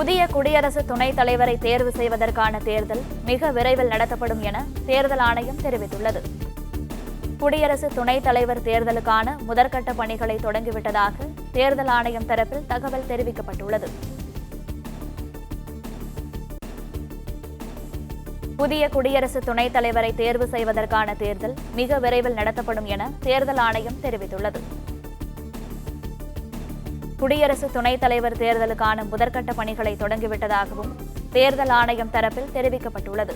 புதிய குடியரசு துணைத் தலைவரை தேர்வு செய்வதற்கான தேர்தல் மிக விரைவில் நடத்தப்படும் என தேர்தல் ஆணையம் தெரிவித்துள்ளது. குடியரசு துணைத் தலைவர் தேர்தலுக்கான முதற்கட்ட பணிகளை தொடங்கிவிட்டதாக தேர்தல் ஆணையம் தரப்பில் தகவல் தெரிவிக்கப்பட்டுள்ளது. புதிய குடியரசு துணைத் தலைவரை தேர்வு செய்வதற்கான தேர்தல் மிக விரைவில் நடத்தப்படும் என தேர்தல் ஆணையம் தெரிவித்துள்ளது. குடியரசு துணைத் தலைவர் தேர்தலுக்கான முதற்கட்ட பணிகளை தொடங்கிவிட்டதாகவும் தேர்தல் ஆணையம் தரப்பில் தெரிவிக்கப்பட்டுள்ளது.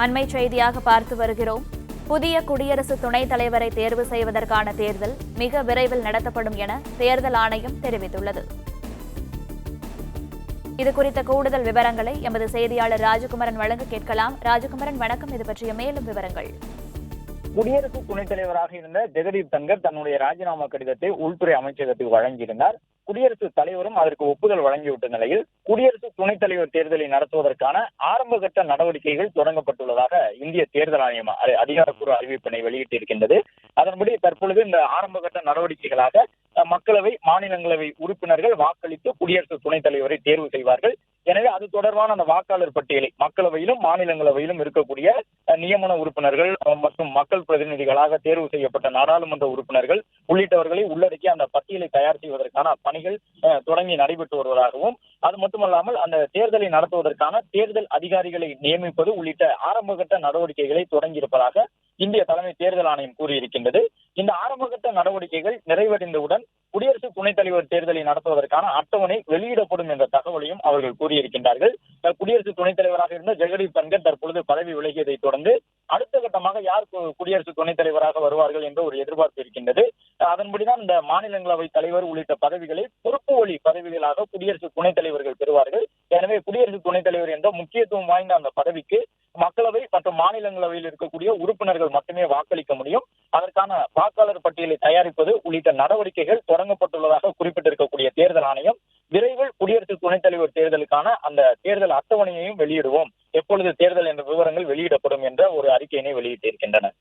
அண்மை செய்தியாக பார்த்து வருகிறோம். புதிய குடியரசு துணைத் தலைவரை தேர்வு செய்வதற்கான தேர்தல் மிக விரைவில் நடத்தப்படும் என தேர்தல் ஆணையம் தெரிவித்துள்ளது. இதுகுறித்த கூடுதல் விவரங்களை எமது செய்தியாளர் ராஜகுமரன் வழங்க கேட்கலாம். ராஜகுமரன், வணக்கம். இது பற்றிய மேலும் விவரங்கள். குடியரசு துணைத் தலைவராக இருந்த ஜெகதீப் தன்கர் தன்னுடைய ராஜினாமா கடிதத்தை உள்துறை அமைச்சகத்துக்கு வழங்கியிருந்தார். குடியரசுத் தலைவரும் அதற்கு ஒப்புதல் வழங்கிவிட்ட நிலையில் குடியரசு துணைத் தலைவர் தேர்தலை நடத்துவதற்கான ஆரம்பகட்ட நடவடிக்கைகள் தொடங்கப்பட்டுள்ளதாக இந்திய தேர்தல் ஆணையம் அதிகாரப்பூர்வ அறிவிப்பினை வெளியிட்டிருக்கின்றது. அதன்படி தற்பொழுது இந்த ஆரம்பகட்ட நடவடிக்கைகளாக மக்களவை, மாநிலங்களவை உறுப்பினர்கள் வாக்களித்து குடியரசு துணைத் தலைவரை தேர்வு செய்வார்கள். எனவே அது தொடர்பான அந்த வாக்காளர் பட்டியலை மக்களவையிலும் மாநிலங்களவையிலும் இருக்கக்கூடிய நியமன உறுப்பினர்கள் மற்றும் மக்கள் பிரதிநிதிகளாக தேர்வு செய்யப்பட்ட நாடாளுமன்ற உறுப்பினர்கள் உள்ளிட்டவர்களை உள்ளடக்கி அந்த பட்டியலை தயார் செய்வதற்கான பணிகள் தொடங்கி நடைபெற்று வருவதாகவும், அது மட்டுமல்லாமல் அந்த தேர்தலை நடத்துவதற்கான தேர்தல் அதிகாரிகளை நியமிப்பது உள்ளிட்ட ஆரம்பகட்ட நடவடிக்கைகளை தொடங்கியிருப்பதாக இந்திய தலைமை தேர்தல் ஆணையம் கூறியிருக்கின்றது. இந்த ஆரம்பகட்ட நடவடிக்கைகள் நிறைவடைந்தவுடன் குடியரசு துணைத் தலைவர் தேர்தலை நடத்துவதற்கான அட்டவணை வெளியிடப்படும் என்ற தகவலையும் அவர்கள் கூறியிருக்கின்றார்கள். குடியரசு துணைத் தலைவராக இருந்த ஜெகதீப் தன்கர் தற்பொழுது பதவி விலகியதை தொடர்ந்து அடுத்த கட்டமாக யார் குடியரசு துணைத் தலைவராக வருவார்கள் என்ற ஒரு எதிர்பார்ப்பு இருக்கின்றது. அதன்படிதான் இந்த மாநிலங்களவை தலைவர் உள்ளிட்ட பதவிகளை பொறுப்பு வழி பதவிகளாக குடியரசு துணைத் தலைவர்கள் பெறுவார்கள். எனவே குடியரசு துணைத் தலைவர் என்ற முக்கியத்துவம் வாய்ந்த அந்த பதவிக்கு மக்களவை மற்றும் மாநிலங்களவையில் இருக்கக்கூடிய உறுப்பினர்கள் மட்டுமே வாக்களிக்க முடியும். அதற்கான வாக்காளர் பட்டியலை தயாரிப்பது உள்ளிட்ட நடவடிக்கைகள் தொடங்கப்பட்டுள்ளதாக குறிப்பிட்டிருக்கக்கூடிய தேர்தல் ஆணையம் விரைவில் குடியரசு துணைத் தலைவர் தேர்தலுக்கான அந்த தேர்தல் அட்டவணையையும் வெளியிடுவோம், எப்பொழுது தேர்தல் என்ற விவரங்கள் வெளியிடப்படும் என்ற ஒரு அறிக்கையினை வெளியிட்டிருக்கின்றனர்.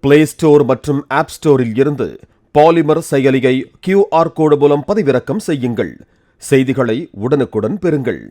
பிளே ஸ்டோர் மற்றும் ஆப் ஸ்டோரில் இருந்து பாலிமர் செயலியை QR கோடு மூலம் பதிவிறக்கம் செய்யுங்கள். செய்திகளை உடனுக்குடன் பெறுங்கள்.